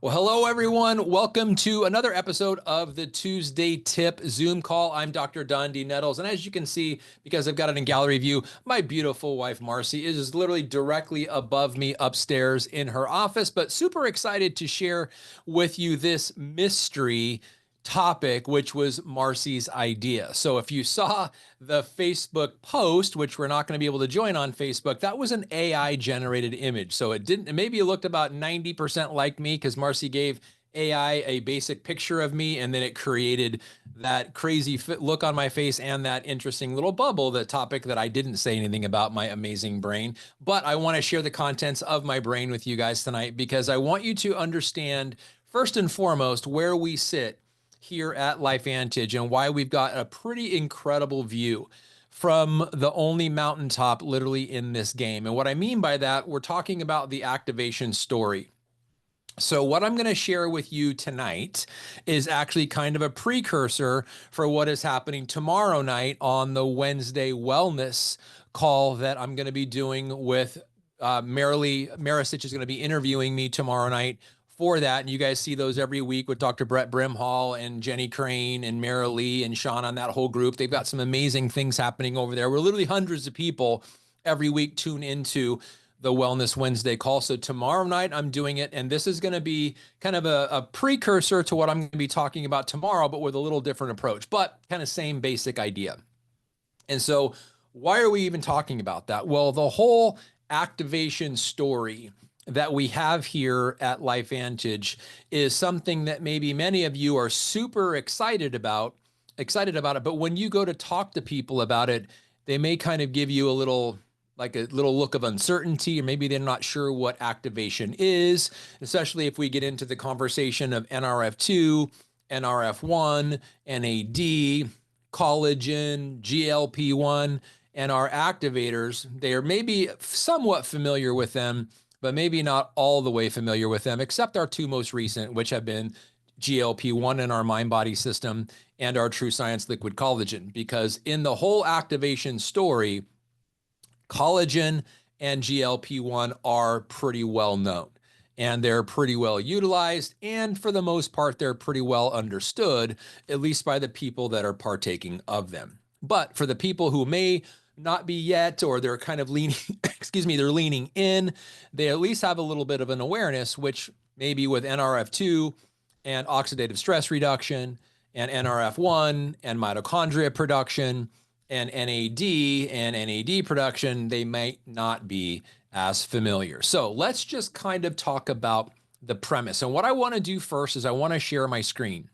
Well, hello, everyone. Welcome to another episode of the Tuesday Tip Zoom call. I'm Dr. Dondee Nettles. And as you can see, because I've got it in gallery view, my beautiful wife, Marcy, is literally directly above me upstairs in her office, but super excited to share with you this mystery topic, which was Marcy's idea. So if you saw the Facebook post, which we're not going to be able to join on Facebook, that was an AI generated image. So it didn't, maybe it looked about 90% like me because Marcy gave AI a basic picture of me and then it created that crazy look on my face and that interesting little bubble, the topic that I didn't say anything about, my amazing brain. But I want to share the contents of my brain with you guys tonight because I want you to understand, first and foremost, where we sit here at LifeVantage and why we've got a pretty incredible view from the only mountaintop literally in this game. And what I mean by that, we're talking about the activation story. So what I'm going to share with you tonight is actually kind of a precursor for what is happening tomorrow night on the Wednesday wellness call that I'm going to be doing with Maristich is going to be interviewing me tomorrow night for that. And you guys see those every week with Dr. Brett Brimhall and Jenny Crane and Mara Lee and Sean on that whole group. They've got some amazing things happening over there. We're literally hundreds of people every week tune into the Wellness Wednesday call. So tomorrow night I'm doing it, and this is going to be kind of a precursor to what I'm going to be talking about tomorrow, but with a little different approach, but kind of same basic idea. And so why are we even talking about that? Well, the whole activation story that we have here at LifeVantage is something that maybe many of you are super excited about it. But when you go to talk to people about it, they may kind of give you a little look of uncertainty, or maybe they're not sure what activation is, especially if we get into the conversation of NRF2, NRF1, NAD, collagen, GLP-1, and our activators. They are maybe somewhat familiar with them, but maybe not all the way familiar with them, except our two most recent, which have been GLP-1 in our mind-body system and our True Science Liquid Collagen. Because in the whole activation story, collagen and GLP-1 are pretty well known and they're pretty well utilized. And for the most part, they're pretty well understood, at least by the people that are partaking of them. But for the people who may not be yet, or they're kind of leaning, they're leaning in, they at least have a little bit of an awareness, which maybe with NRF2 and oxidative stress reduction and NRF1 and mitochondria production and NAD production, they might not be as familiar. So let's just kind of talk about the premise. And what I want to do first is I want to share my screen,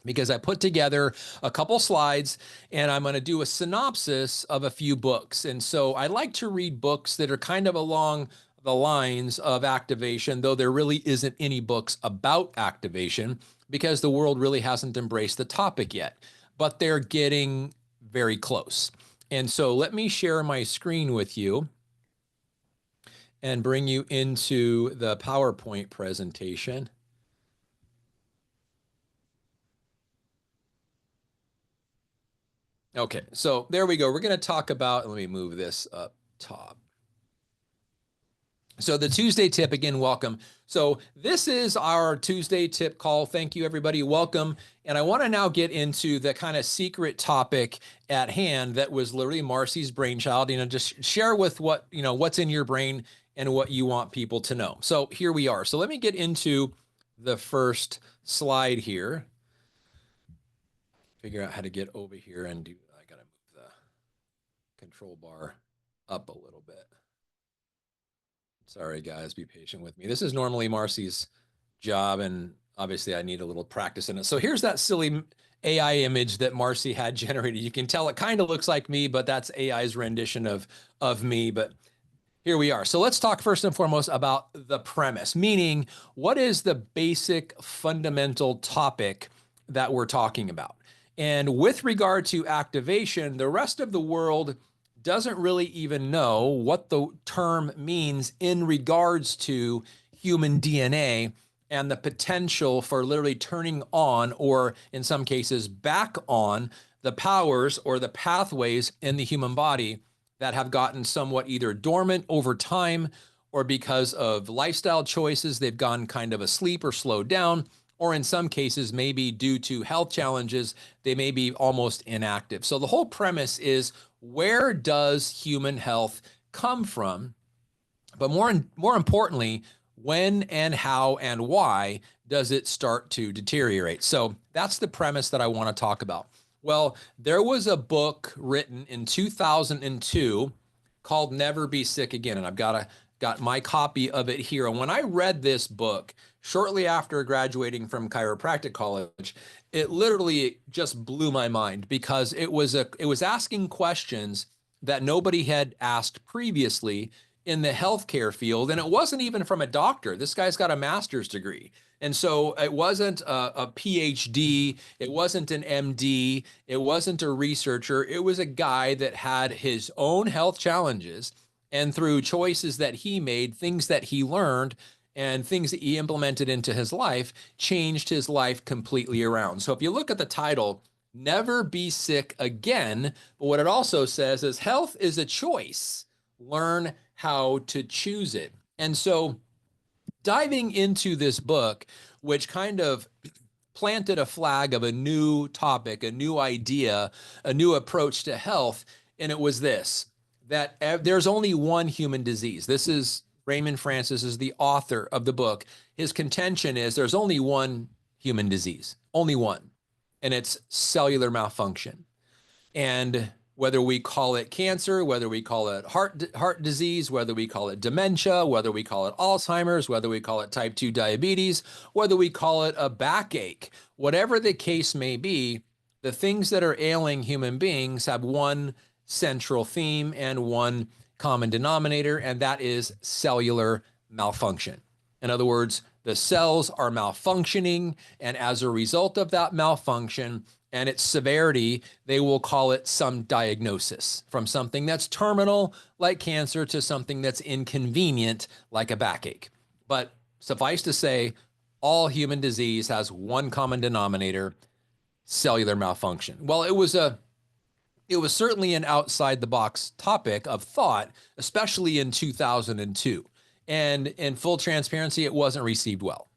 because I put together a couple slides and I'm going to do a synopsis of a few books. And so I like to read books that are kind of along the lines of activation, though there really isn't any books about activation because the world really hasn't embraced the topic yet, but they're getting very close. And so let me share my screen with you and bring you into the PowerPoint presentation. Okay, so there we go. We're going to talk about, let me move this up top. So the Tuesday tip, again, welcome. So this is our Tuesday tip call. Thank you, everybody. Welcome. And I want to now get into the kind of secret topic at hand that was literally Marcy's brainchild. Just share with what's in your brain and what you want people to know. So here we are. So let me get into the first slide here. Figure out how to get over here and do, I got to move the control bar up a little bit. Sorry, guys, be patient with me. This is normally Marcy's job, and obviously I need a little practice in it. So here's that silly AI image that Marcy had generated. You can tell it kind of looks like me, but that's AI's rendition of me. But here we are. So let's talk first and foremost about the premise, meaning what is the basic fundamental topic that we're talking about? And with regard to activation, the rest of the world doesn't really even know what the term means in regards to human DNA and the potential for literally turning on, or in some cases back on, the powers or the pathways in the human body that have gotten somewhat either dormant over time or because of lifestyle choices, they've gone kind of asleep or slowed down, or in some cases, maybe due to health challenges, they may be almost inactive. So the whole premise is, where does human health come from? But more importantly, when and how and why does it start to deteriorate? So that's the premise that I want to talk about. Well, there was a book written in 2002 called Never Be Sick Again, and I've got my copy of it here. And when I read this book shortly after graduating from chiropractic college, it literally just blew my mind, because it was asking questions that nobody had asked previously in the healthcare field. And it wasn't even from a doctor. This guy's got a master's degree. And so it wasn't a PhD, it wasn't an MD, it wasn't a researcher. It was a guy that had his own health challenges, and through choices that he made, things that he learned, and things that he implemented into his life, changed his life completely around. So if you look at the title, Never Be Sick Again, but what it also says is health is a choice. Learn how to choose it. And so diving into this book, which kind of planted a flag of a new topic, a new idea, a new approach to health, and it was this, that there's only one human disease. This is Raymond Francis is the author of the book. His contention is there's only one human disease, only one, and it's cellular malfunction. And whether we call it cancer, whether we call it heart disease, whether we call it dementia, whether we call it Alzheimer's, whether we call it type 2 diabetes, whether we call it a backache, whatever the case may be, the things that are ailing human beings have one central theme and one common denominator, and that is cellular malfunction. In other words, the cells are malfunctioning, and as a result of that malfunction and its severity, they will call it some diagnosis, from something that's terminal, like cancer, to something that's inconvenient, like a backache. But suffice to say, all human disease has one common denominator: cellular malfunction. Well, it was certainly an outside the box topic of thought, especially in 2002. And in full transparency, it wasn't received well.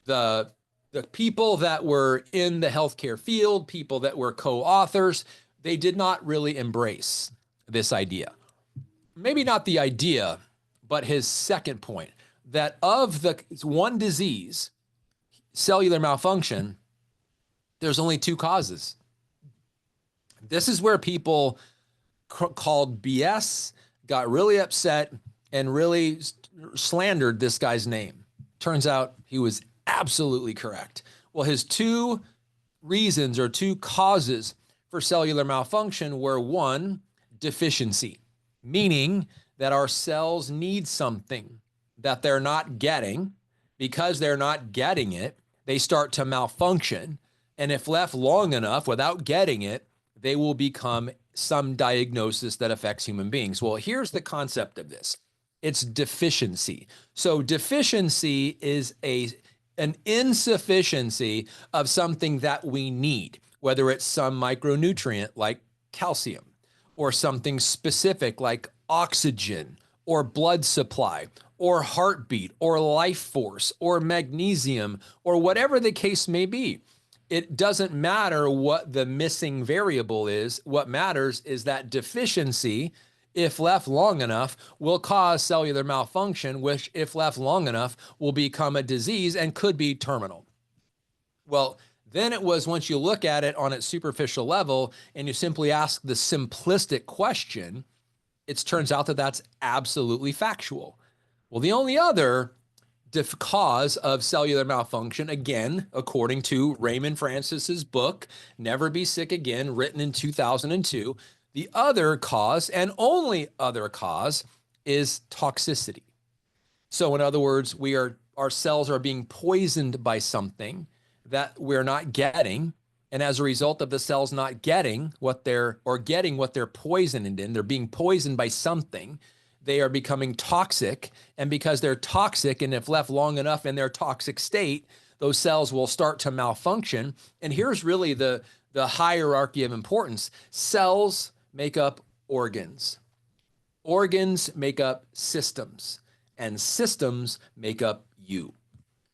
The people that were in the healthcare field, people that were co-authors, they did not really embrace this idea. Maybe not the idea, but his second point, that of the one disease, cellular malfunction, there's only two causes. This is where people called BS, got really upset, and really slandered this guy's name. Turns out he was absolutely correct. Well, his two reasons or two causes for cellular malfunction were: one, deficiency, meaning that our cells need something that they're not getting. Because they're not getting it, they start to malfunction. And if left long enough without getting it, they will become some diagnosis that affects human beings. Well, here's the concept of this. It's deficiency. So deficiency is an insufficiency of something that we need, whether it's some micronutrient like calcium, or something specific like oxygen, or blood supply, or heartbeat, or life force, or magnesium, or whatever the case may be. It doesn't matter what the missing variable is. What matters is that deficiency, if left long enough, will cause cellular malfunction, which, if left long enough, will become a disease and could be terminal. Well, then it was, once you look at it on its superficial level and you simply ask the simplistic question, it turns out that that's absolutely factual. Well, the only other cause of cellular malfunction, again, according to Raymond Francis's book, Never Be Sick Again, written in 2002, the other cause, and only other cause, is toxicity. So in other words, our cells are being poisoned by something that we're not getting. And as a result of the cells not getting what they're poisoned in, they're being poisoned by something. They are becoming toxic. And because they're toxic, and if left long enough in their toxic state, those cells will start to malfunction. And here's really the hierarchy of importance. Cells make up organs. Organs make up systems. and systems make up you.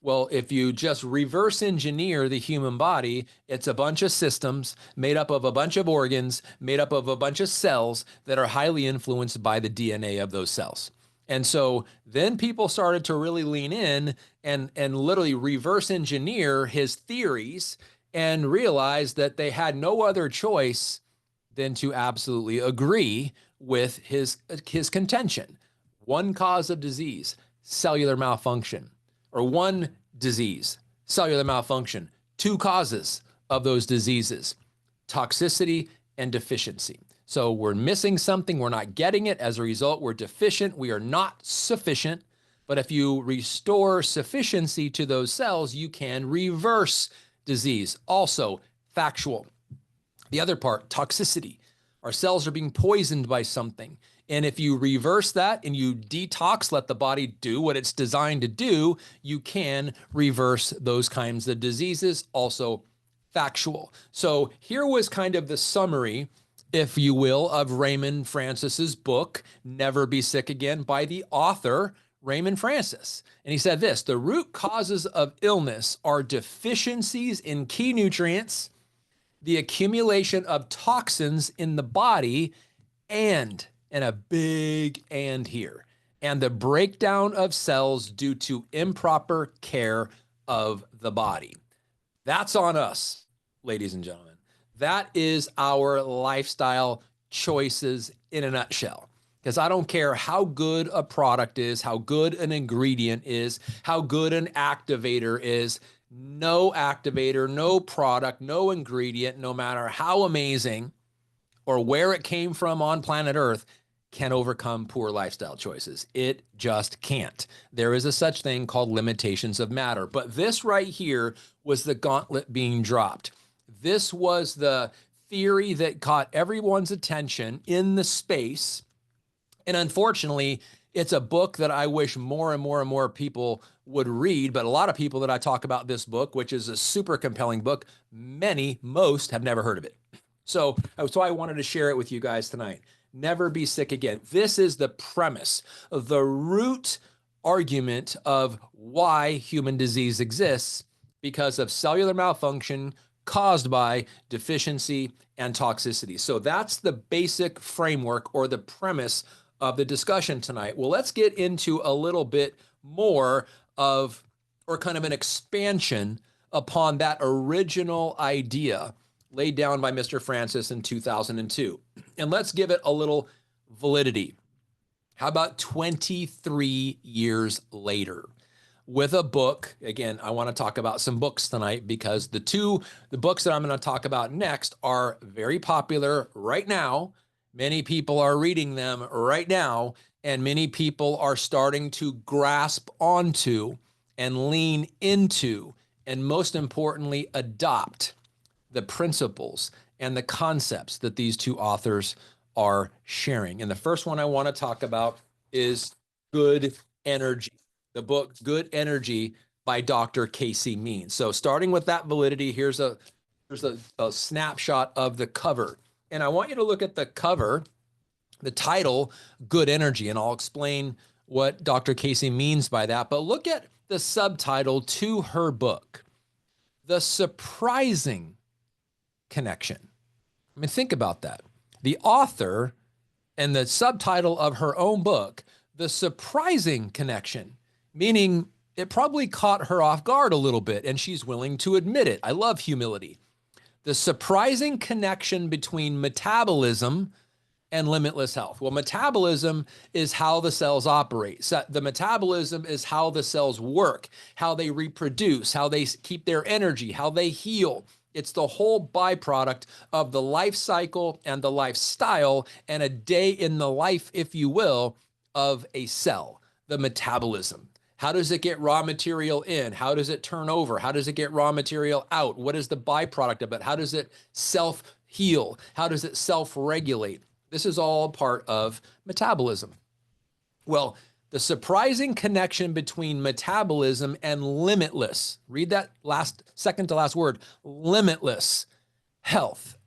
Well, if you just reverse engineer the human body, it's a bunch of systems made up of a bunch of organs, made up of a bunch of cells that are highly influenced by the DNA of those cells. And so then people started to really lean in and literally reverse engineer his theories and realize that they had no other choice than to absolutely agree with his contention. One cause of disease, cellular malfunction. Or one disease, cellular malfunction, two causes of those diseases, toxicity and deficiency. So we're missing something, we're not getting it. As a result, we're deficient, we are not sufficient. But if you restore sufficiency to those cells, you can reverse disease. Also, factual. The other part, toxicity. Our cells are being poisoned by something. And if you reverse that and you detox, let the body do what it's designed to do, you can reverse those kinds of diseases. Also factual. So here was kind of the summary, if you will, of Raymond Francis's book, Never Be Sick Again, by the author, Raymond Francis. And he said this: the root causes of illness are deficiencies in key nutrients, the accumulation of toxins in the body, and a big and here, and the breakdown of cells due to improper care of the body. That's on us, ladies and gentlemen. That is our lifestyle choices in a nutshell. Because I don't care how good a product is, how good an ingredient is, how good an activator is. No activator, no product, no ingredient, no matter how amazing or where it came from on planet Earth, can overcome poor lifestyle choices. It just can't. There is a such thing called limitations of matter. But this right here was the gauntlet being dropped. This was the theory that caught everyone's attention in the space. And unfortunately, it's a book that I wish more and more and more people would read. But a lot of people that I talk about this book, which is a super compelling book, most have never heard of it. So I wanted to share it with you guys tonight. Never Be Sick Again. This is the premise, the root argument of why human disease exists, because of cellular malfunction caused by deficiency and toxicity. So that's the basic framework or the premise of the discussion tonight. Well, let's get into a little bit more of, or kind of an expansion upon that original idea laid down by Mr. Francis in 2002. And let's give it a little validity. How about 23 years later with a book? Again, I want to talk about some books tonight because the books that I'm going to talk about next are very popular right now. Many people are reading them right now, and many people are starting to grasp onto and lean into, and most importantly, adopt the principles and the concepts that these two authors are sharing. And the first one I want to talk about is Good Energy, the book Good Energy by Dr. Casey Means. So starting with that validity, here's a snapshot of the cover. And I want you to look at the cover, the title, Good Energy, and I'll explain what Dr. Casey means by that. But look at the subtitle to her book, The Surprising Connection. I mean, think about that. The author and the subtitle of her own book, The Surprising Connection, meaning it probably caught her off guard a little bit, and she's willing to admit it. I love humility. The surprising connection between metabolism and limitless health. Well, metabolism is how the cells operate. So the metabolism is how the cells work, how they reproduce, how they keep their energy, how they heal. It's the whole byproduct of the life cycle and the lifestyle and a day in the life, if you will, of a cell, the metabolism. How does it get raw material in? How does it turn over? How does it get raw material out? What is the byproduct of it? How does it self-heal? How does it self-regulate? This is all part of metabolism. Well, the surprising connection between metabolism and limitless, read that second to last word, limitless health,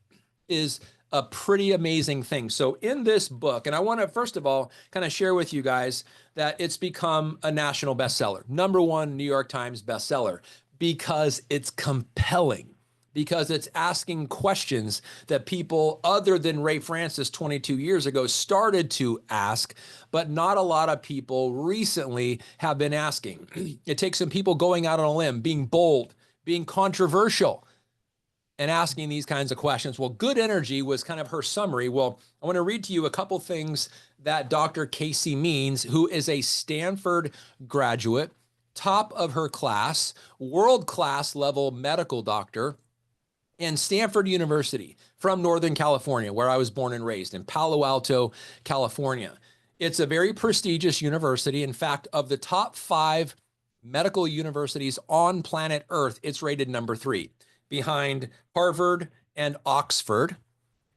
is a pretty amazing thing. So in this book, and I want to first of all kind of share with you guys that it's become a national bestseller, #1 New York Times bestseller, because it's compelling, because it's asking questions that people other than Ray Francis 22 years ago started to ask, but not a lot of people recently have been asking. It takes some people going out on a limb, being bold, being controversial, and asking these kinds of questions. Well, good energy was kind of her summary. Well, I want to read to you a couple things that Dr. Casey Means, who is a Stanford graduate, top of her class, world-class level medical doctor, in Stanford University from Northern California, where I was born and raised, in Palo Alto, California. It's a very prestigious university. In fact, of the top 5 medical universities on planet Earth, it's rated #3, behind Harvard and Oxford.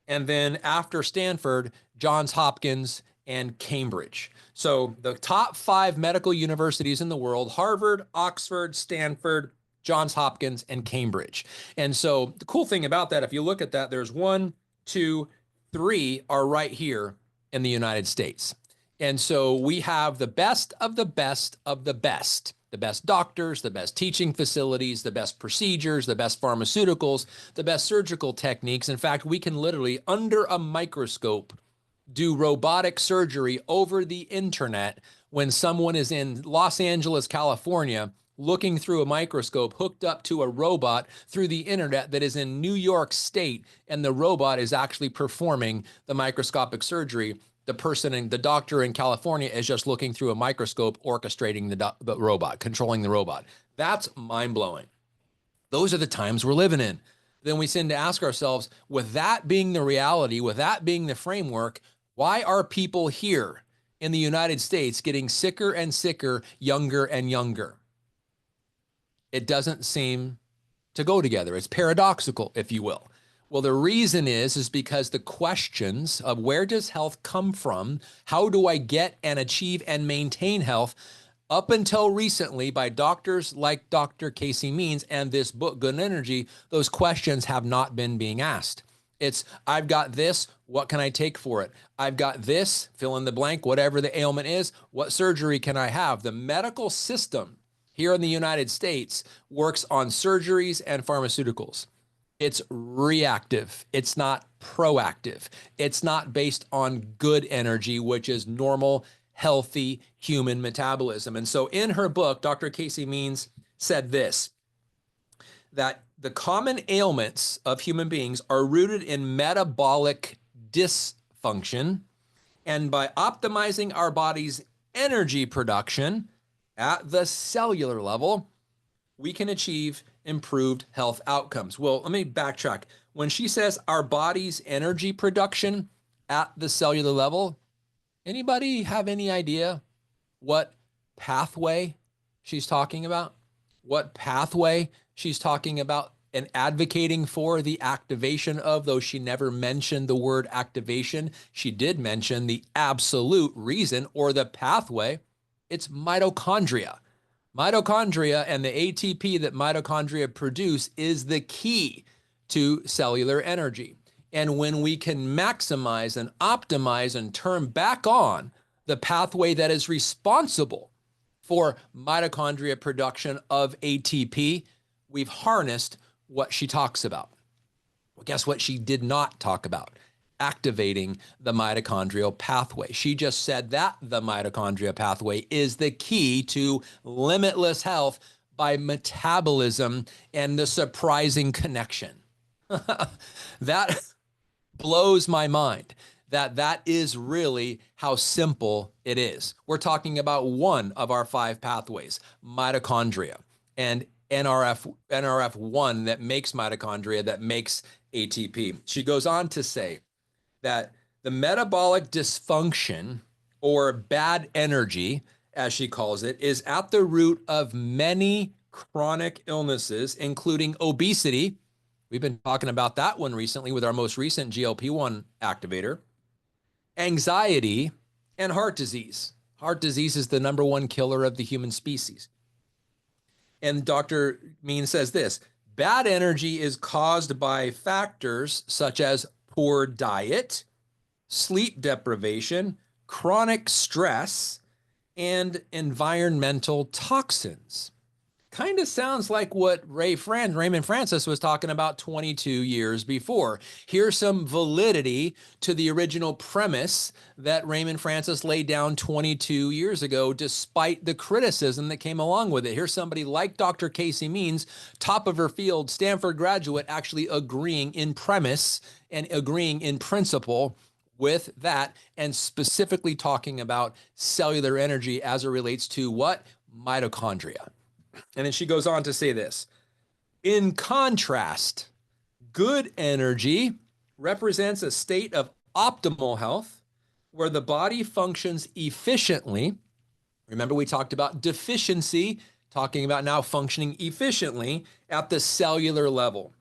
And then after Stanford, Johns Hopkins and Cambridge. So the top 5 medical universities in the world: Harvard, Oxford, Stanford, Johns Hopkins, and Cambridge. And so the cool thing about that, if you look at that, there's 1, 2, 3 are right here in the United States. And so we have the best of the best of the best doctors, the best teaching facilities, the best procedures, the best pharmaceuticals, the best surgical techniques. In fact, we can literally, under a microscope, do robotic surgery over the internet when someone is in Los Angeles, California, looking through a microscope hooked up to a robot through the internet that is in New York State, and the robot is actually performing the microscopic surgery. The person and the doctor in California is just looking through a microscope, orchestrating the robot, controlling the robot. That's mind-blowing. Those are the times we're living in. Then we tend to ask ourselves, with that being the reality, with that being the framework, why are people here in the United States getting sicker and sicker, younger and younger? It doesn't seem to go together. It's paradoxical, if you will. Well, the reason is because the questions of where does health come from, how do I get and achieve and maintain health, up until recently by doctors like Dr. Casey Means and this book, Good Energy, those questions have not been being asked. It's, I've got this, what can I take for it? I've got this, fill in the blank, whatever the ailment is, what surgery can I have? The medical system here in the United States works on surgeries and pharmaceuticals. It's reactive. It's not proactive. It's not based on good energy, which is normal, healthy human metabolism. And so in her book, Dr. Casey Means said this, that the common ailments of human beings are rooted in metabolic dysfunction. And by optimizing our body's energy production at the cellular level, we can achieve improved health outcomes. Well, let me backtrack. When she says our body's energy production at the cellular level, anybody have any idea what pathway she's talking about? What pathway she's talking about and advocating for the activation of, though she never mentioned the word activation, she did mention the absolute reason or the pathway. It's mitochondria. Mitochondria and the ATP that mitochondria produce is the key to cellular energy. And when we can maximize and optimize and turn back on the pathway that is responsible for mitochondria production of ATP, we've harnessed what she talks about. Well, guess what she did not talk about? Activating the mitochondrial pathway. She just said that the mitochondria pathway is the key to limitless health by metabolism and the surprising connection. That blows my mind, that is really how simple it is. We're talking about one of our 5 pathways, mitochondria, and NRF1 that makes mitochondria, that makes ATP. She goes on to say that the metabolic dysfunction, or bad energy, as she calls it, is at the root of many chronic illnesses, including obesity. We've been talking about that one recently with our most recent GLP-1 activator, anxiety, and heart disease. Heart disease is the #1 killer of the human species. And Dr. Means says this, bad energy is caused by factors such as poor diet, sleep deprivation, chronic stress, and environmental toxins. Kind of sounds like what Raymond Francis was talking about 22 years before. Here's some validity to the original premise that Raymond Francis laid down 22 years ago, despite the criticism that came along with it. Here's somebody like Dr. Casey Means, top of her field, Stanford graduate, actually agreeing in premise and agreeing in principle with that, and specifically talking about cellular energy as it relates to what? Mitochondria. And then she goes on to say this. In contrast, good energy represents a state of optimal health where the body functions efficiently. Remember, we talked about deficiency, talking about now functioning efficiently at the cellular level.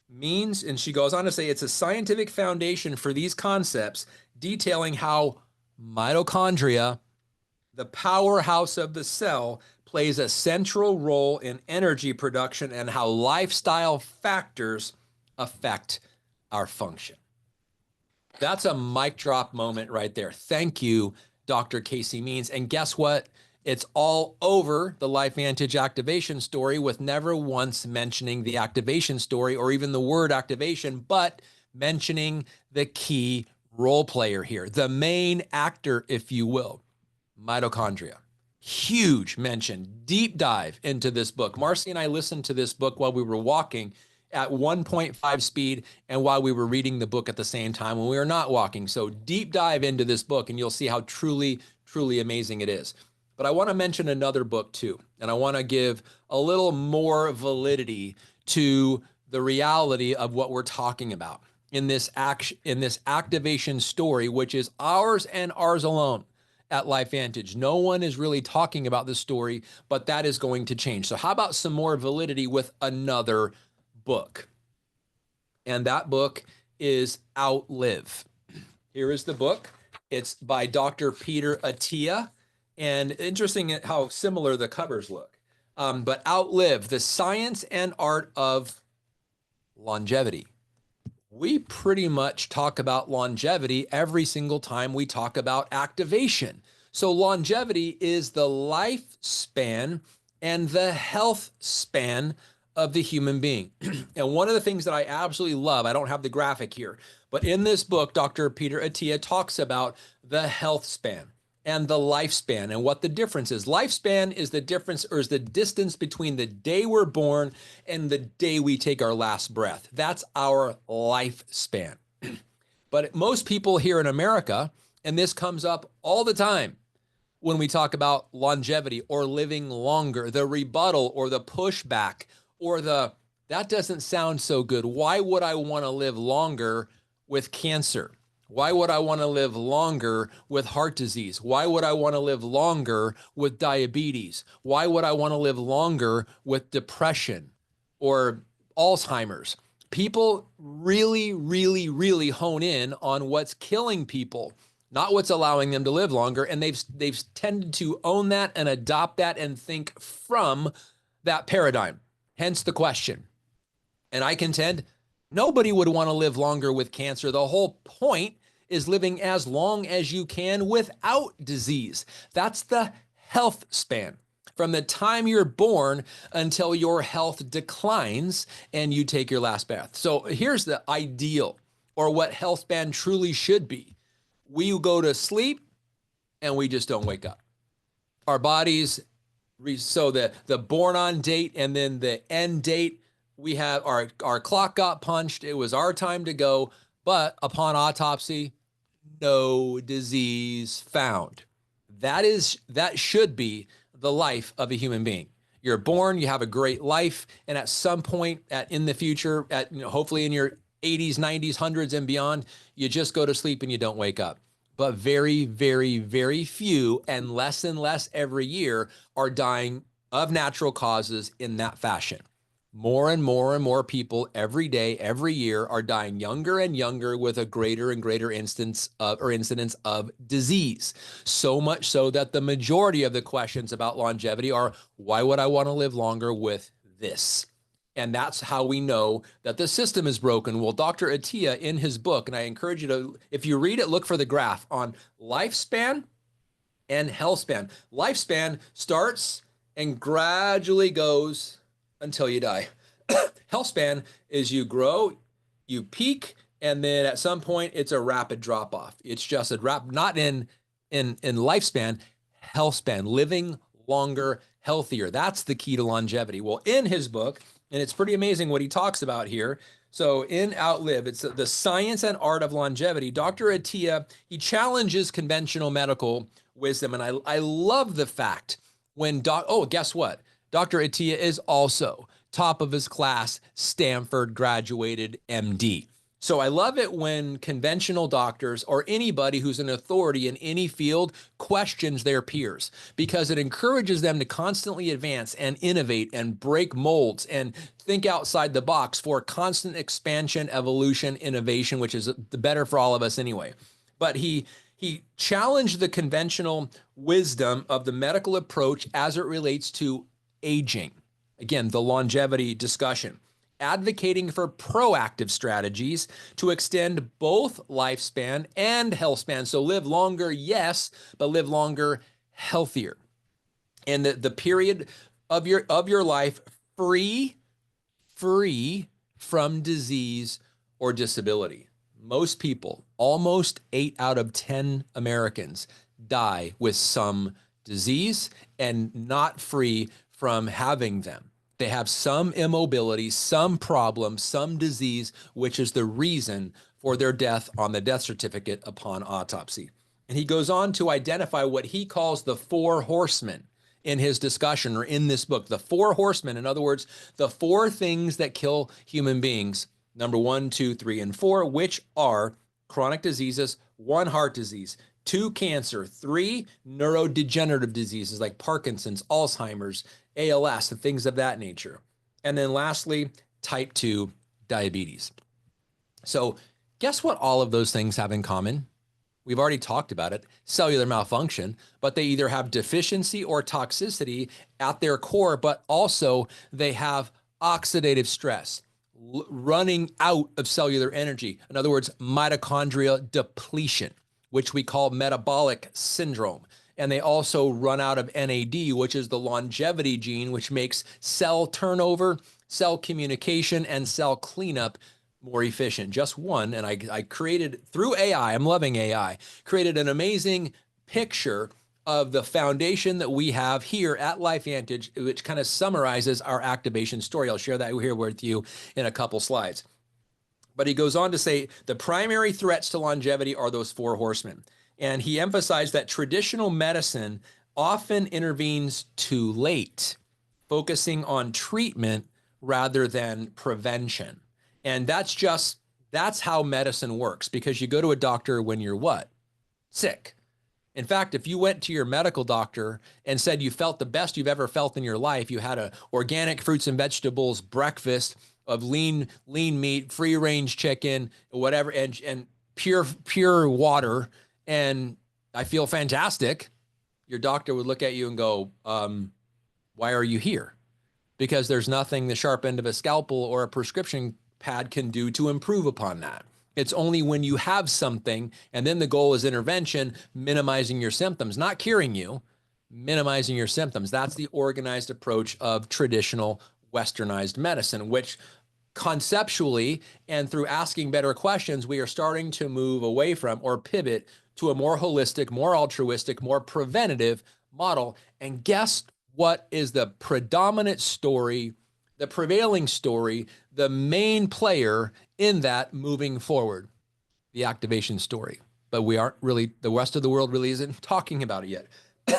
Means, and she goes on to say, it's a scientific foundation for these concepts, detailing how mitochondria, the powerhouse of the cell, plays a central role in energy production and how lifestyle factors affect our function. That's a mic drop moment right there. Thank you, Dr. Casey Means. And guess what? It's all over the LifeVantage activation story with never once mentioning the activation story or even the word activation, but mentioning the key role player here, the main actor, if you will, mitochondria. Huge mention, deep dive into this book. Marcy and I listened to this book while we were walking at 1.5 speed and while we were reading the book at the same time when we were not walking. So deep dive into this book and you'll see how truly, truly amazing it is. But I want to mention another book too, and I want to give a little more validity to the reality of what we're talking about in this activation story, which is ours and ours alone at LifeVantage. No one is really talking about this story, but that is going to change. So how about some more validity with another book? And that book is Outlive. Here is the book. It's by Dr. Peter Attia. And interesting how similar the covers look. But Outlive, the science and art of longevity. We pretty much talk about longevity every single time we talk about activation. So longevity is the lifespan and the health span of the human being. And one of the things that I absolutely love, I don't have the graphic here, but in this book, Dr. Peter Attia talks about the health span and the lifespan and what the difference is. Lifespan is the difference, or is the distance between the day we're born and the day we take our last breath. That's our lifespan. But most people here in America, and this comes up all the time when we talk about longevity or living longer, the rebuttal or the pushback or that doesn't sound so good. Why would I want to live longer with cancer? Why would I want to live longer with heart disease? Why would I want to live longer with diabetes? Why would I want to live longer with depression or Alzheimer's? People really, really, really hone in on what's killing people, not what's allowing them to live longer. And they've tended to own that and adopt that and think from that paradigm. Hence the question. And I contend nobody would want to live longer with cancer. The whole point is living as long as you can without disease. That's the health span. From the time you're born until your health declines and you take your last breath. So here's the ideal, or what health span truly should be. We go to sleep and we just don't wake up. Our bodies, so the born on date and then the end date, we have our clock got punched. It was our time to go, but upon autopsy, no disease found. That should be the life of a human being. You're born, you have a great life, and at some point in the future, hopefully in your 80s, 90s, hundreds and beyond, you just go to sleep and you don't wake up. But very, very, very few, and less every year, are dying of natural causes in that fashion. More and more and more people every day, every year are dying younger and younger with a greater and greater incidence of disease. So much so that the majority of the questions about longevity are, why would I want to live longer with this? And that's how we know that the system is broken. Well, Dr. Attia in his book, and I encourage you to, if you read it, look for the graph on lifespan and health span. Lifespan starts and gradually goes until you die. Health span is you grow, you peak, and then at some point it's a rapid drop off. It's just a drop, not in lifespan, health span, living longer, healthier. That's the key to longevity. Well, in his book, and it's pretty amazing what he talks about here. So in Outlive, it's the science and art of longevity. Dr. Attia, he challenges conventional medical wisdom. And I love the fact when guess what? Dr. Attia is also top of his class, Stanford graduated MD. So I love it when conventional doctors or anybody who's an authority in any field questions their peers, because it encourages them to constantly advance and innovate and break molds and think outside the box for constant expansion, evolution, innovation, which is the better for all of us anyway. But he challenged the conventional wisdom of the medical approach as it relates to aging. Again, the longevity discussion, advocating for proactive strategies to extend both lifespan and health span. So live longer, yes, but live longer, healthier. And the period of your life free from disease or disability. Most people, almost 8 out of 10 Americans, die with some disease and not free from having them. They have some immobility, some problem, some disease, which is the reason for their death on the death certificate upon autopsy. And he goes on to identify what he calls the 4 horsemen in his discussion, or in this book. The 4 horsemen, in other words, the 4 things that kill human beings. Number 1, 2, 3, and 4, which are chronic diseases, 1, heart disease, 2, cancer, 3, neurodegenerative diseases like Parkinson's, Alzheimer's, ALS, and things of that nature. And then lastly, type 2 diabetes. So guess what all of those things have in common? We've already talked about it, cellular malfunction, but they either have deficiency or toxicity at their core, but also they have oxidative stress, running out of cellular energy. In other words, mitochondrial depletion, which we call metabolic syndrome. And they also run out of NAD, which is the longevity gene, which makes cell turnover, cell communication, and cell cleanup more efficient. Just one. And I created, through AI, I'm loving AI, created an amazing picture of the foundation that we have here at LifeVantage, which kind of summarizes our activation story. I'll share that here with you in a couple slides. But he goes on to say the primary threats to longevity are those 4 horsemen. And he emphasized that traditional medicine often intervenes too late, focusing on treatment rather than prevention. And that's how medicine works, because you go to a doctor when you're what? Sick. In fact, if you went to your medical doctor and said you felt the best you've ever felt in your life, you had a organic fruits and vegetables breakfast of lean meat, free range chicken, whatever, and pure water, and I feel fantastic, your doctor would look at you and go, why are you here? Because there's nothing the sharp end of a scalpel or a prescription pad can do to improve upon that. It's only when you have something, and then the goal is intervention, minimizing your symptoms, not curing you, minimizing your symptoms. That's the organized approach of traditional westernized medicine, which conceptually and through asking better questions, we are starting to move away from or pivot to a more holistic, more altruistic, more preventative model. And guess what is the predominant story, the prevailing story, the main player in that moving forward? The activation story. But we aren't really, the rest of the world really isn't talking about it yet.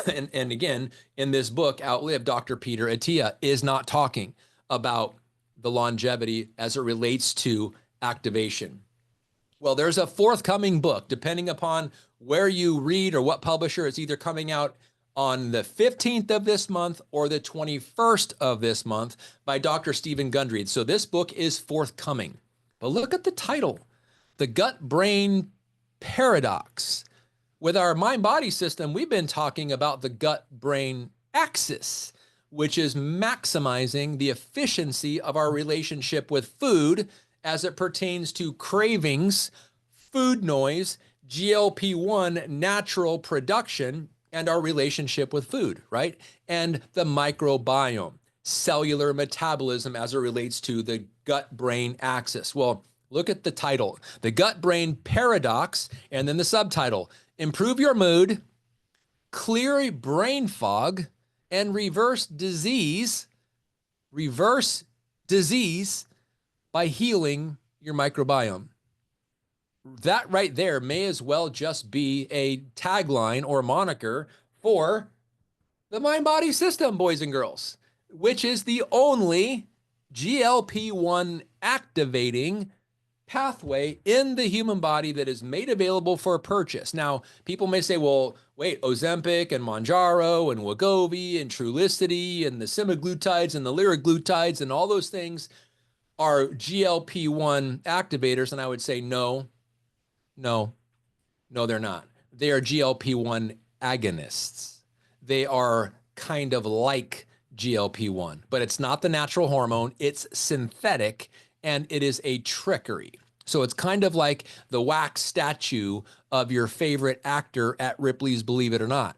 and again, in this book, Outlive, Dr. Peter Attia is not talking about the longevity as it relates to activation. Well, there's a forthcoming book, depending upon where you read or what publisher. It's either coming out on the 15th of this month or the 21st of this month by Dr. Stephen Gundry. So this book is forthcoming. But look at the title, The Gut-Brain Paradox. With our mind-body system, we've been talking about the gut-brain axis, which is maximizing the efficiency of our relationship with food as it pertains to cravings, food noise, GLP-1 natural production, and our relationship with food, right? And the microbiome, cellular metabolism as it relates to the gut-brain axis. Well, look at the title, The Gut-Brain Paradox, and then the subtitle, Improve Your Mood, Clear Brain Fog, and reverse disease by healing your microbiome. That right there may as well just be a tagline or moniker for the mind body system, boys and girls, which is the only GLP-1 activating pathway in the human body that is made available for purchase. Now, people may say, well, wait, Ozempic and Mounjaro and Wegovy and Trulicity and the semaglutides and the liraglutides and all those things are GLP-1 activators. And I would say, no, they're not. They are GLP-1 agonists. They are kind of like GLP-1, but it's not the natural hormone. It's synthetic, and it is a trickery. So it's kind of like the wax statue of your favorite actor at Ripley's Believe It or Not.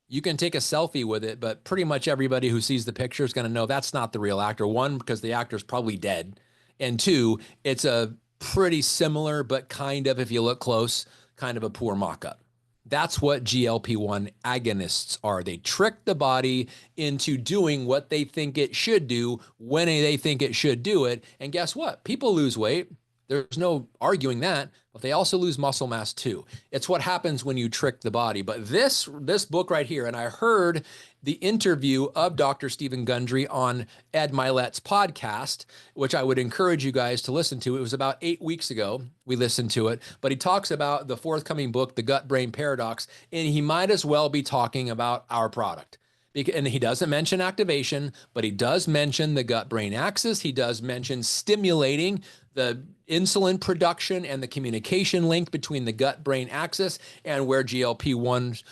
You can take a selfie with it, but pretty much everybody who sees the picture is going to know that's not the real actor. One, because the actor's probably dead. And two, it's a pretty similar, but kind of, if you look close, kind of a poor mock-up. That's what GLP-1 agonists are. They trick the body into doing what they think it should do when they think it should do it. And guess what? People lose weight. There's no arguing that, but they also lose muscle mass too. It's what happens when you trick the body. But this book right here, and I heard the interview of Dr. Stephen Gundry on Ed Milet's podcast, which I would encourage you guys to listen to. It was about 8 weeks ago we listened to it, but he talks about the forthcoming book, The Gut-Brain Paradox, and he might as well be talking about our product. And he doesn't mention activation, but he does mention the gut-brain axis. He does mention stimulating the insulin production and the communication link between the gut-brain axis and where GLP-1's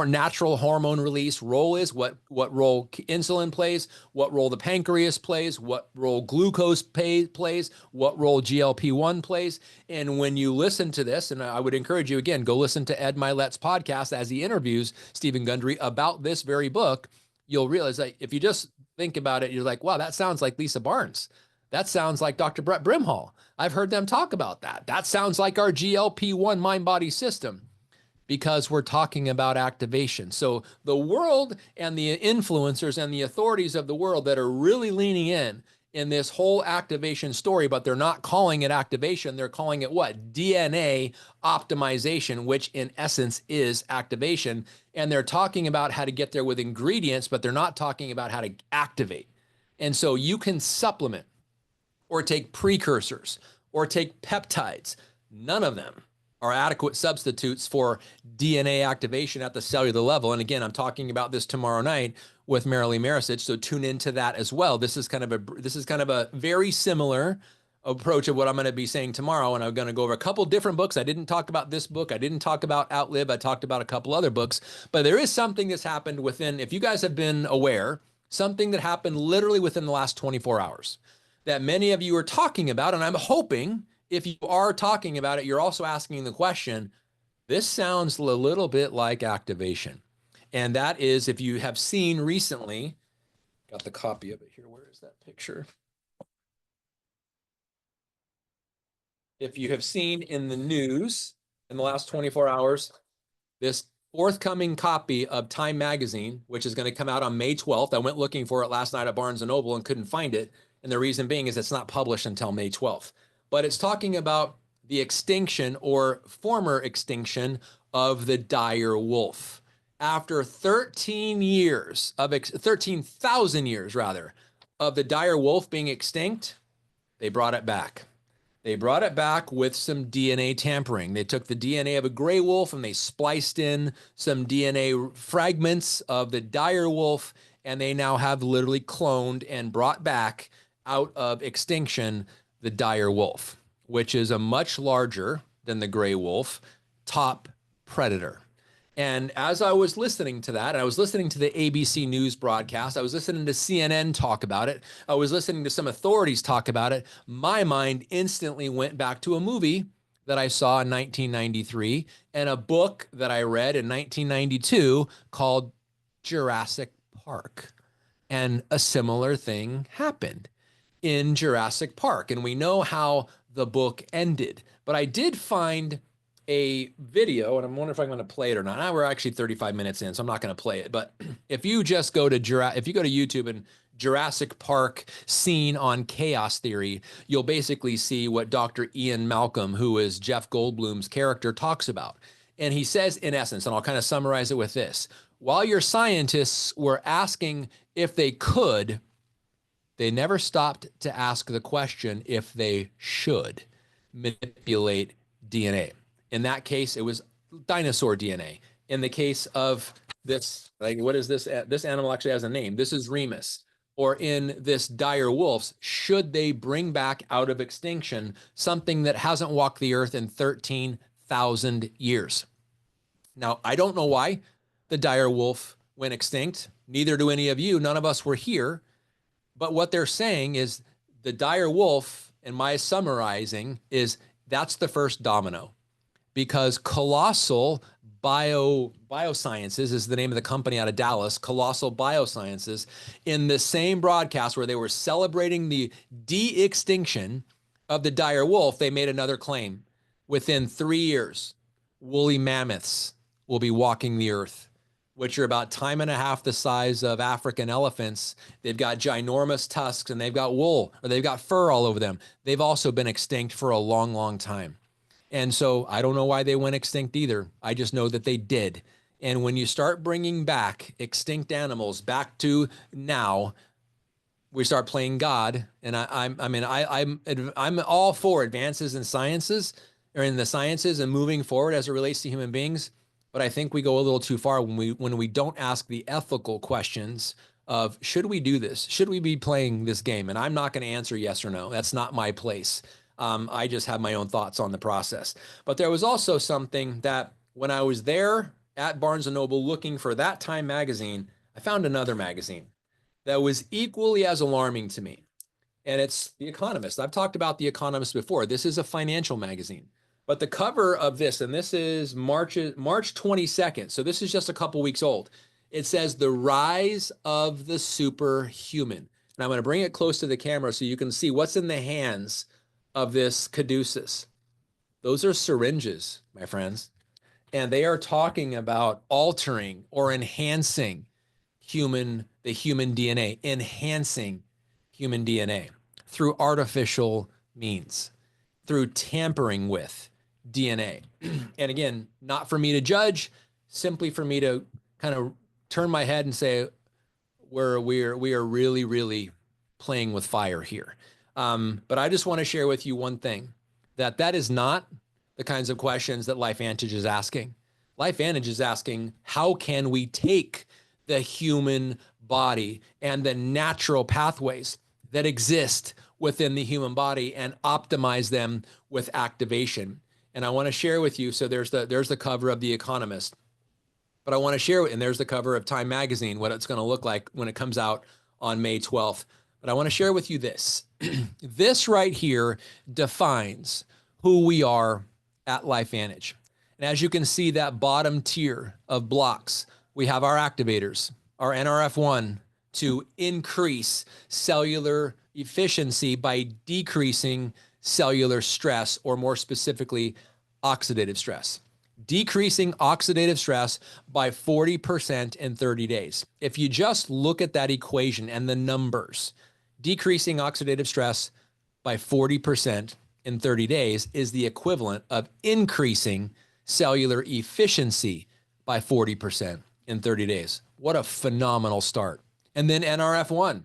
natural hormone release role is, what role insulin plays, what role the pancreas plays, what role glucose plays, what role GLP-1 plays. And when you listen to this, and I would encourage you, again, go listen to Ed Milet's podcast as he interviews Stephen Gundry about this very book, you'll realize that if you just think about it, you're like, wow, that sounds like Lisa Barnes. That sounds like Dr. Brett Brimhall. I've heard them talk about that. That sounds like our GLP-1 mind-body system, because we're talking about activation. So the world and the influencers and the authorities of the world that are really leaning in this whole activation story, but they're not calling it activation. They're calling it what? DNA optimization, which in essence is activation. And they're talking about how to get there with ingredients, but they're not talking about how to activate. And so you can supplement or take precursors or take peptides. None of them are adequate substitutes for DNA activation at the cellular level. And again, I'm talking about this tomorrow night with Marilee Maricich, so tune into that as well. This is kind of a very similar approach of what I'm going to be saying tomorrow, and I'm going to go over a couple different books. I didn't talk about this book. I didn't talk about Outlive. I talked about a couple other books, but there is something that's happened within, if you guys have been aware, something that happened literally within the last 24 hours that many of you are talking about, and I'm hoping if you are talking about it, you're also asking the question, this sounds a little bit like activation. And that is, if you have seen recently, got the copy of it here. Where is that picture? If you have seen in the news in the last 24 hours, this forthcoming copy of Time Magazine, which is going to come out on May 12th. I went looking for it last night at Barnes & Noble and couldn't find it. And the reason being is it's not published until May 12th. But it's talking about the extinction or former extinction of the dire wolf. After 13,000 years of the dire wolf being extinct, they brought it back. They brought it back with some DNA tampering. They took the DNA of a gray wolf and they spliced in some DNA fragments of the dire wolf, and they now have literally cloned and brought back out of extinction the dire wolf, which is a much larger than the gray wolf top predator. And as I was listening to that, and I was listening to the ABC News broadcast, I was listening to CNN talk about it, I was listening to some authorities talk about it, my mind instantly went back to a movie that I saw in 1993 and a book that I read in 1992 called Jurassic Park. And a similar thing happened in Jurassic Park. And we know how the book ended. But I did find a video, and I'm wondering if I'm going to play it or not. Now we're actually 35 minutes in, so I'm not going to play it. But if you just go to YouTube and Jurassic Park scene on chaos theory, you'll basically see what Dr. Ian Malcolm, who is Jeff Goldblum's character, talks about. And he says, in essence, and I'll kind of summarize it with this: while your scientists were asking if they could, they never stopped to ask the question if they should manipulate DNA. In that case, it was dinosaur DNA. In the case of this, like, what is this? This animal actually has a name. This is Remus. Or in this dire wolves, should they bring back out of extinction something that hasn't walked the earth in 13,000 years? Now, I don't know why the dire wolf went extinct. Neither do any of you. None of us were here. But what they're saying is the dire wolf, and my summarizing, is that's the first domino, because Colossal Biosciences is the name of the company out of Dallas, Colossal Biosciences, in the same broadcast where they were celebrating the de-extinction of the dire wolf, they made another claim. Within 3 years, woolly mammoths will be walking the earth, which are about time and a half the size of African elephants. They've got ginormous tusks and they've got wool, or they've got fur all over them. They've also been extinct for a long, long time. And so I don't know why they went extinct either. I just know that they did. And when you start bringing back extinct animals back to now, we start playing God. And I'm all for advances in sciences, or in the sciences, and moving forward as it relates to human beings. But I think we go a little too far when we don't ask the ethical questions of, should we do this? Should we be playing this game? And I'm not going to answer yes or no. That's not my place. I just have my own thoughts on the process. But there was also something that when I was there at Barnes & Noble looking for that Time magazine, I found another magazine that was equally as alarming to me. And it's The Economist. I've talked about The Economist before. This is a financial magazine. But the cover of this, and this is March 22nd, so this is just a couple weeks old. It says, "The Rise of the Superhuman." And I'm going to bring it close to the camera so you can see what's in the hands of this caduceus. Those are syringes, my friends. And they are talking about altering or enhancing the human DNA, enhancing human DNA through artificial means, through tampering with DNA. And again, not for me to judge, simply for me to kind of turn my head and say, we are really, really playing with fire here. But I just want to share with you one thing, that is not the kinds of questions that LifeVantage is asking. LifeVantage is asking, how can we take the human body and the natural pathways that exist within the human body and optimize them with activation? And I want to share with you, so there's the cover of The Economist, but I want to share, and there's the cover of Time magazine, what it's going to look like when it comes out on May 12th. But I want to share with you this. This right here defines who we are at LifeVantage. And as you can see, that bottom tier of blocks, we have our activators, our NRF1, to increase cellular efficiency by decreasing cellular stress, or more specifically, oxidative stress. Decreasing oxidative stress by 40% in 30 days. If you just look at that equation and the numbers, decreasing oxidative stress by 40% in 30 days is the equivalent of increasing cellular efficiency by 40% in 30 days. What a phenomenal start. And then NRF1,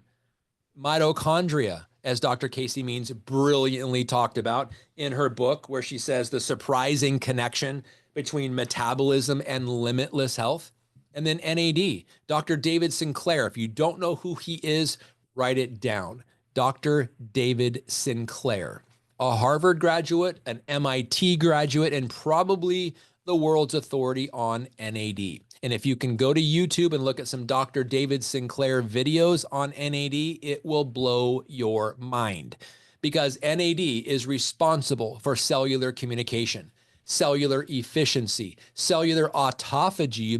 mitochondria, as Dr. Casey Means brilliantly talked about in her book, where she says the surprising connection between metabolism and limitless health. And then NAD, Dr. David Sinclair. If you don't know who he is, write it down. Dr. David Sinclair, a Harvard graduate, an MIT graduate, and probably the world's authority on NAD. And if you can go to YouTube and look at some Dr. David Sinclair videos on NAD, it will blow your mind, because NAD is responsible for cellular communication, cellular efficiency, cellular autophagy. You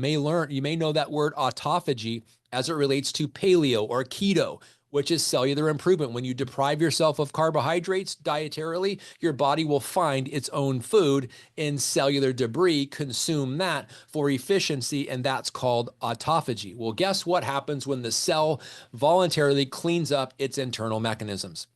may know that word autophagy as it relates to paleo or keto, which is cellular improvement. When you deprive yourself of carbohydrates dietarily, your body will find its own food in cellular debris, consume that for efficiency, and that's called autophagy. Well, guess what happens when the cell voluntarily cleans up its internal mechanisms?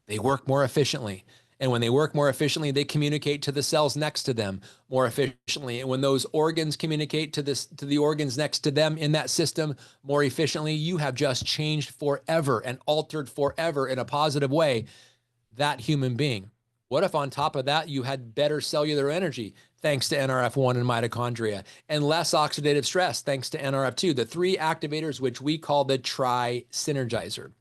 They work more efficiently. And when they work more efficiently, they communicate to the cells next to them more efficiently. And when those organs communicate to the organs next to them in that system more efficiently, you have just changed forever and altered forever in a positive way that human being. What if on top of that, you had better cellular energy thanks to NRF1 and mitochondria, and less oxidative stress thanks to NRF2, the three activators which we call the tri-synergizer.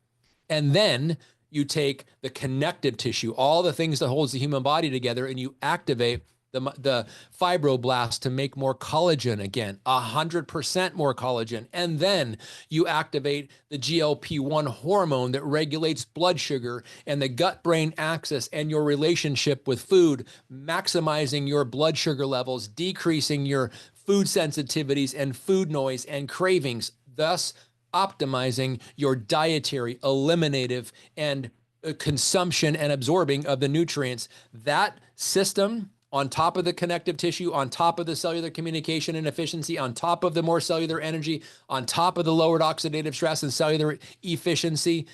And then you take the connective tissue, all the things that holds the human body together, and you activate the fibroblasts to make more collagen again, 100% more collagen. And then you activate the GLP-1 hormone that regulates blood sugar and the gut-brain axis and your relationship with food, maximizing your blood sugar levels, decreasing your food sensitivities and food noise and cravings, thus optimizing your dietary, eliminative, and consumption and absorbing of the nutrients. That system, on top of the connective tissue, on top of the cellular communication and efficiency, on top of the more cellular energy, on top of the lowered oxidative stress and cellular efficiency,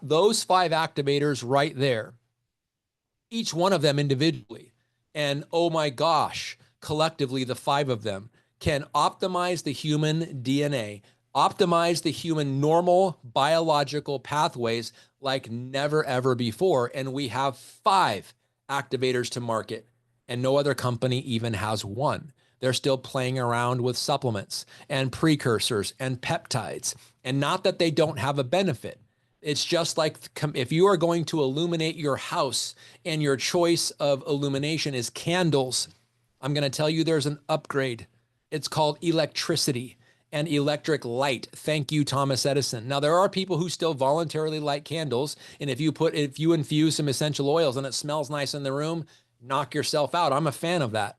those five activators right there, each one of them individually, and oh my gosh, collectively, the five of them can optimize the human DNA, optimize the human normal biological pathways like never, ever before. And we have 5 activators to market, and no other company even has one. They're still playing around with supplements and precursors and peptides. And not that they don't have a benefit. It's just like if you are going to illuminate your house and your choice of illumination is candles, I'm going to tell you there's an upgrade. It's called electricity and electric light. Thank you, Thomas Edison. Now, there are people who still voluntarily light candles. And if you infuse some essential oils and it smells nice in the room, knock yourself out. I'm a fan of that.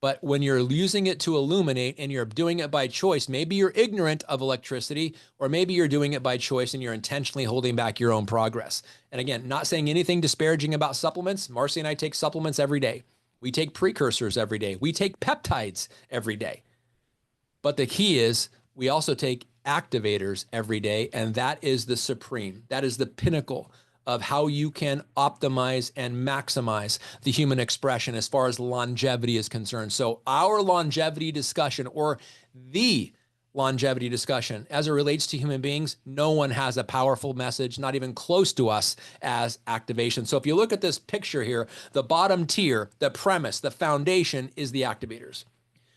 But when you're using it to illuminate and you're doing it by choice, maybe you're ignorant of electricity, or maybe you're doing it by choice and you're intentionally holding back your own progress. And again, not saying anything disparaging about supplements. Marcy and I take supplements every day. We take precursors every day. We take peptides every day. But the key is we also take activators every day, and that is the supreme. That is the pinnacle of how you can optimize and maximize the human expression as far as longevity is concerned. So our longevity discussion, or the longevity discussion as it relates to human beings, no one has a powerful message, not even close to us, as activation. So if you look at this picture here, the bottom tier, the premise, the foundation is the activators.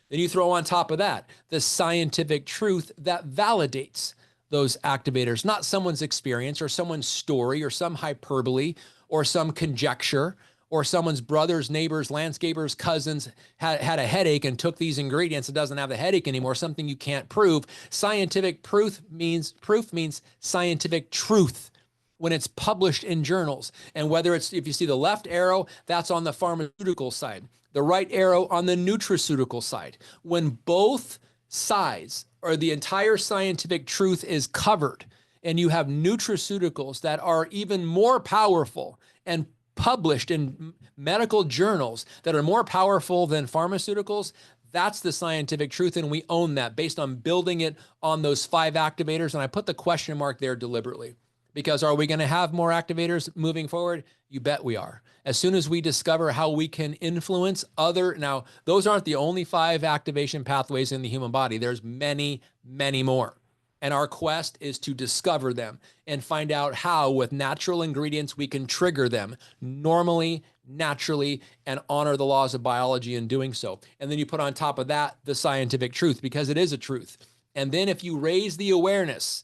Then you throw on top of that the scientific truth that validates those activators, not someone's experience or someone's story or some hyperbole or some conjecture or someone's brother's, neighbor's, landscaper's, cousin's had a headache and took these ingredients and doesn't have the headache anymore, something you can't prove. Scientific proof means scientific truth when it's published in journals. And whether it's, if you see the left arrow, that's on the pharmaceutical side, the right arrow on the nutraceutical side. When both sides or the entire scientific truth is covered, and you have nutraceuticals that are even more powerful and published in medical journals that are more powerful than pharmaceuticals, that's the scientific truth, and we own that based on building it on those 5 activators. And I put the question mark there deliberately, because are we going to have more activators moving forward? You bet we are. As soon as we discover how we can influence now those aren't the only 5 activation pathways in the human body. There's many, many more. And our quest is to discover them and find out how, with natural ingredients, we can trigger them normally, naturally, and honor the laws of biology in doing so. And then you put on top of that the scientific truth, because it is a truth. And then if you raise the awareness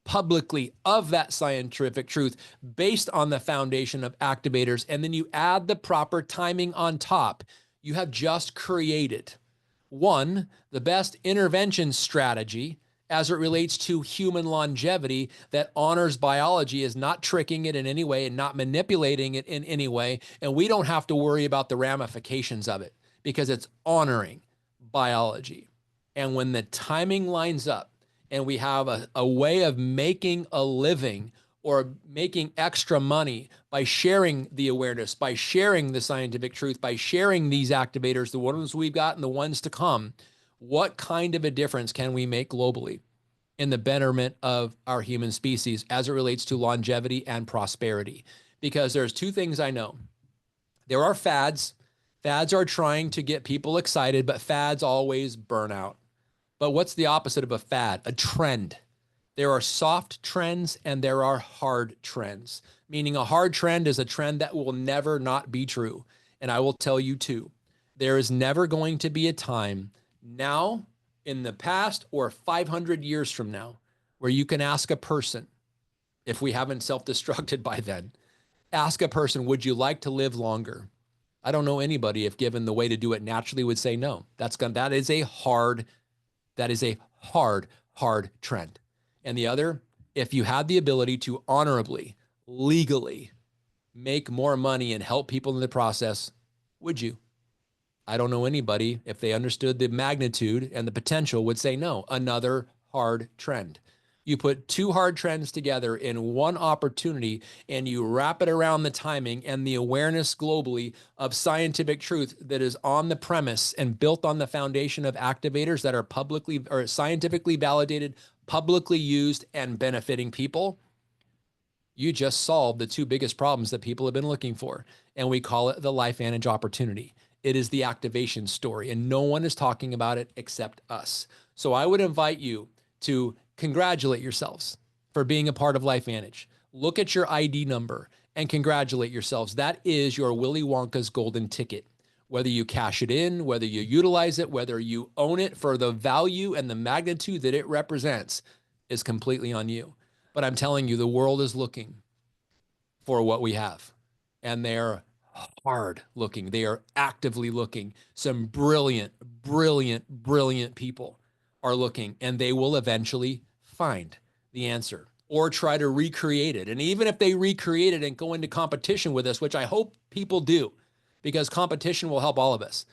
publicly of that scientific truth based on the foundation of activators, and then you add the proper timing on top, you have just created, one, the best intervention strategy as it relates to human longevity that honors biology, is not tricking it in any way and not manipulating it in any way. And we don't have to worry about the ramifications of it because it's honoring biology. And when the timing lines up and we have a way of making a living or making extra money by sharing the awareness, by sharing the scientific truth, by sharing these activators, the ones we've got and the ones to come, what kind of a difference can we make globally in the betterment of our human species as it relates to longevity and prosperity? Because there's two things I know. There are fads. Fads are trying to get people excited, but fads always burn out. But what's the opposite of a fad? A trend. There are soft trends and there are hard trends, meaning a hard trend is a trend that will never not be true. And I will tell you too, there is never going to be a time now, in the past, or 500 years from now, where you can ask a person, if we haven't self-destructed by then, ask a person, would you like to live longer? I don't know anybody, if given the way to do it naturally, would say no. That is a hard trend. And the other, if you had the ability to honorably, legally make more money and help people in the process, would you? I don't know anybody, if they understood the magnitude and the potential, would say no. Another hard trend. You put two hard trends together in one opportunity and you wrap it around the timing and the awareness globally of scientific truth that is on the premise and built on the foundation of activators that are publicly or scientifically validated, publicly used, and benefiting people. You just solved the two biggest problems that people have been looking for. And we call it the LifeVantage opportunity. It is the activation story, and no one is talking about it except us. So I would invite you to congratulate yourselves for being a part of LifeVantage. Look at your ID number and congratulate yourselves. That is your Willy Wonka's golden ticket. Whether you cash it in, whether you utilize it, whether you own it for the value and the magnitude that it represents is completely on you. But I'm telling you, the world is looking for what we have, and they're hard looking. They are actively looking. Some brilliant people are looking, and they will eventually find the answer or try to recreate it. And even if they recreate it and go into competition with us, which I hope people do, because competition will help all of us,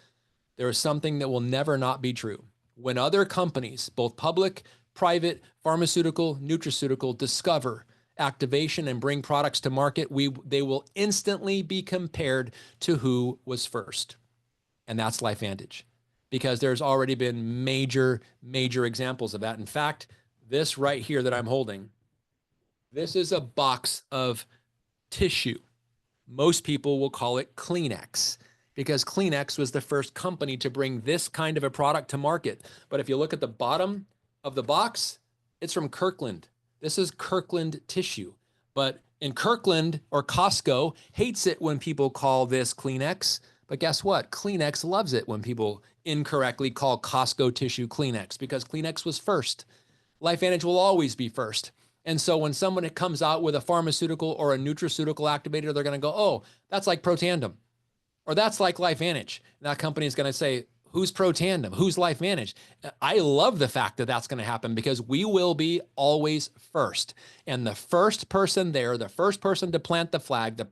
there is something that will never not be true. When other companies, both public, private, pharmaceutical, nutraceutical, discover activation and bring products to market, they will instantly be compared to who was first. And that's LifeVantage, because there's already been major examples of that. In fact, this right here that I'm holding, this is a box of tissue. Most people will call it Kleenex, because Kleenex was the first company to bring this kind of a product to market. But if you look at the bottom of the box, it's from Kirkland. This is Kirkland tissue. But in Kirkland, or Costco, hates it when people call this Kleenex. But guess what? Kleenex loves it when people incorrectly call Costco tissue Kleenex, because Kleenex was first. LifeVantage will always be first. And so when someone comes out with a pharmaceutical or a nutraceutical activator, they're going to go, oh, that's like Protandim, or that's like LifeVantage. And that company is going to say, who's Protandim? Who's LifeVantage? I love the fact that that's going to happen, because we will be always first. And the first person there, the first person to plant the flag, the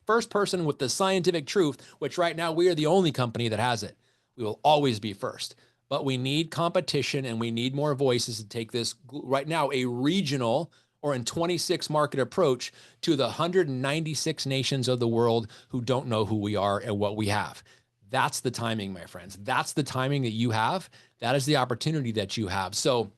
first person with the scientific truth, which right now we are the only company that has it. We will always be first. But we need competition, and we need more voices to take this right now a regional or in 26 market approach to the 196 nations of the world who don't know who we are and what we have. That's the timing, my friends. That's the timing that you have. That is the opportunity that you have. So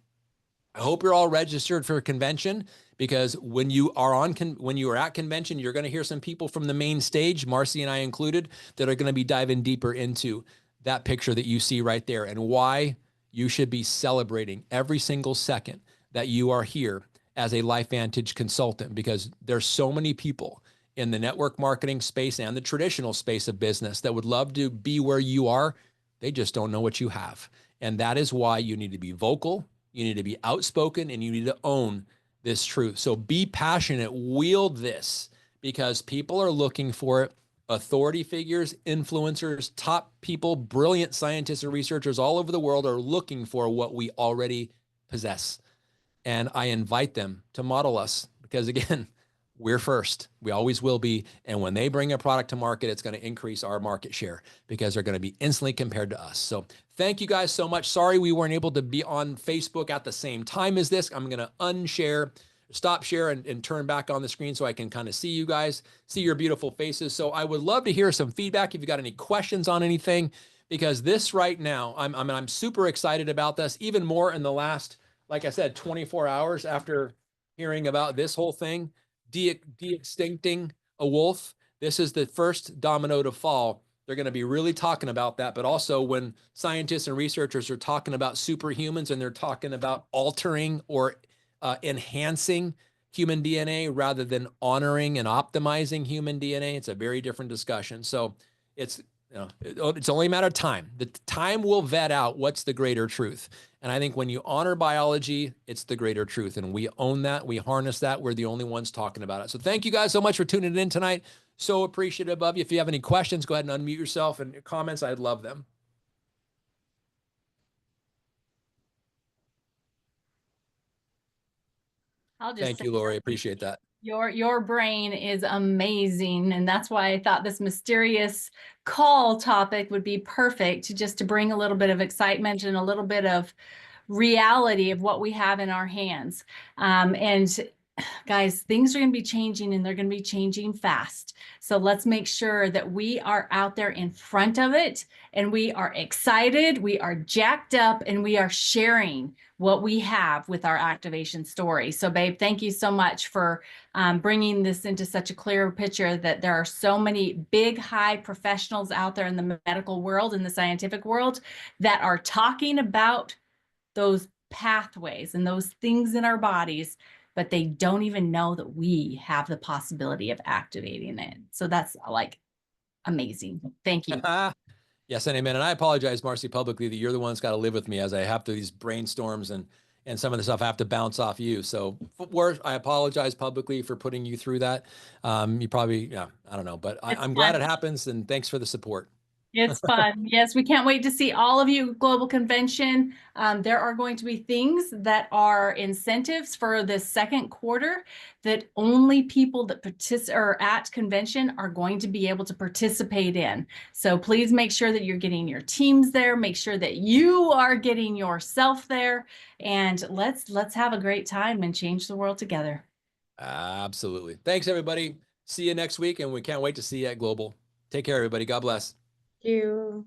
I hope you're all registered for a convention, because when you are at convention, you're going to hear some people from the main stage, Marcy and I included, that are going to be diving deeper into that picture that you see right there, and why you should be celebrating every single second that you are here as a LifeVantage consultant, because there's so many people in the network marketing space and the traditional space of business that would love to be where you are. They just don't know what you have. And that is why you need to be vocal, you need to be outspoken, and you need to own this truth. So be passionate, wield this, because people are looking for it. Authority figures, influencers, top people, brilliant scientists and researchers all over the world are looking for what we already possess. And I invite them to model us because, again, we're first. We always will be. And when they bring a product to market, it's going to increase our market share because they're going to be instantly compared to us. So thank you guys so much. Sorry we weren't able to be on Facebook at the same time as this. I'm going to unshare, stop share, and turn back on the screen so I can kind of see you guys, see your beautiful faces. So I would love to hear some feedback if you got any questions on anything, because this right now, I'm super excited about this, even more in the last, like I said, 24 hours after hearing about this whole thing. De-extincting a wolf. This is the first domino to fall. They're going to be really talking about that. But also when scientists and researchers are talking about superhumans and they're talking about altering or enhancing human DNA rather than honoring and optimizing human DNA, it's a very different discussion. So it's only a matter of time. The time will vet out what's the greater truth. And I think when you honor biology, it's the greater truth. And we own that. We harness that. We're the only ones talking about it. So thank you guys so much for tuning in tonight. So appreciative of you. If you have any questions, go ahead and unmute yourself and comments. I'd love them. I'll just Thank you, Lori. Appreciate that. Your brain is amazing. And that's why I thought this mysterious call topic would be perfect just to bring a little bit of excitement and a little bit of reality of what we have in our hands. And guys, things are going to be changing and they're going to be changing fast. So let's make sure that we are out there in front of it and we are excited, we are jacked up, and we are sharing what we have with our activation story. So babe, thank you so much for bringing this into such a clear picture that there are so many big, high professionals out there in the medical world, in the scientific world, that are talking about those pathways and those things in our bodies, but they don't even know that we have the possibility of activating it. So that's like amazing. Thank you. Yes, and amen. And I apologize, Marcy, publicly that you're the one that's got to live with me as I have to these brainstorms and some of the stuff I have to bounce off you. So I apologize publicly for putting you through that. You probably, yeah, I don't know, but I'm glad it happens, and thanks for the support. It's fun. Yes, we can't wait to see all of you at Global Convention. There are going to be things that are incentives for the second quarter that only people that are at convention are going to be able to participate in. So please make sure that you're getting your teams there. Make sure that you are getting yourself there, and let's have a great time and change the world together. Absolutely. Thanks, everybody. See you next week, and we can't wait to see you at Global. Take care, everybody. God bless. Thank you.